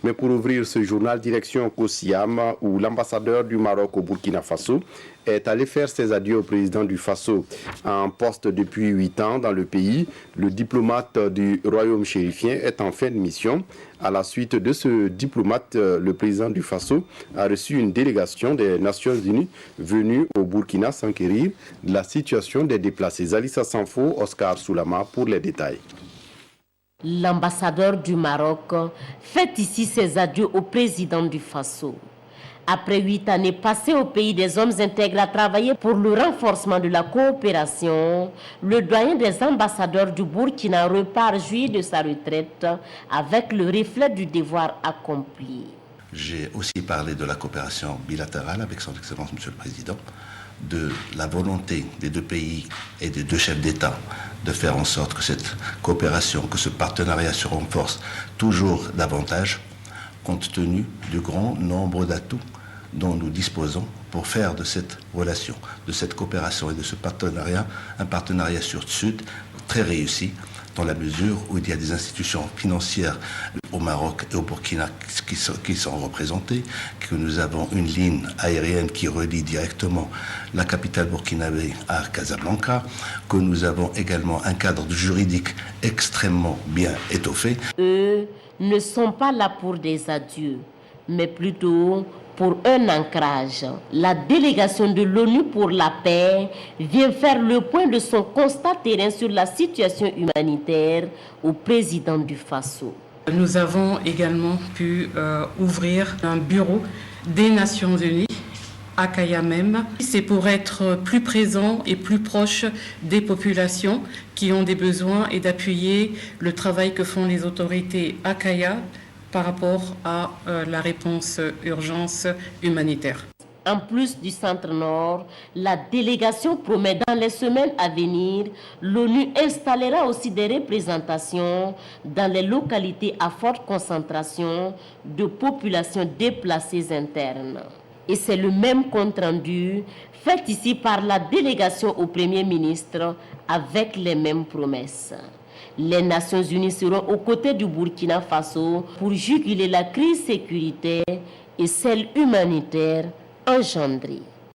Mais pour ouvrir ce journal, direction Kosiam, où l'ambassadeur du Maroc au Burkina Faso est allé faire ses adieux au président du Faso en poste depuis 8 ans dans le pays. Le diplomate du royaume chérifien est en fin de mission. À la suite de ce diplomate, le président du Faso a reçu une délégation des Nations Unies venue au Burkina s'enquérir de la situation des déplacés. Alissa Sanfo, Oscar Soulama pour les détails. L'ambassadeur du Maroc fait ici ses adieux au président du Faso. Après 8 années passées au pays des hommes intègres à travailler pour le renforcement de la coopération, le doyen des ambassadeurs du Burkina repart jouir de sa retraite avec le reflet du devoir accompli. J'ai aussi parlé de la coopération bilatérale avec son Excellence Monsieur le Président, de la volonté des deux pays et des deux chefs d'État de faire en sorte que cette coopération, que ce partenariat se renforce toujours davantage, compte tenu du grand nombre d'atouts dont nous disposons pour faire de cette relation, de cette coopération et de ce partenariat, un partenariat sud-sud très réussi, dans la mesure où il y a des institutions financières au Maroc et au Burkina qui sont représentées, que nous avons une ligne aérienne qui relie directement la capitale burkinabé à Casablanca, que nous avons également un cadre juridique extrêmement bien étoffé. Eux ne sont pas là pour des adieux, mais plutôt pour un ancrage. La délégation de l'ONU pour la paix vient faire le point de son constat terrain sur la situation humanitaire au président du Faso. Nous avons également pu ouvrir un bureau des Nations Unies à Kaya même. C'est pour être plus présent et plus proche des populations qui ont des besoins et d'appuyer le travail que font les autorités à Kaya par rapport à la réponse urgence humanitaire. En plus du Centre-Nord, la délégation promet dans les semaines à venir, l'ONU installera aussi des représentations dans les localités à forte concentration de populations déplacées internes. Et c'est le même compte rendu fait ici par la délégation au Premier ministre avec les mêmes promesses. Les Nations Unies seront aux côtés du Burkina Faso pour juguler la crise sécuritaire et celle humanitaire engendrée.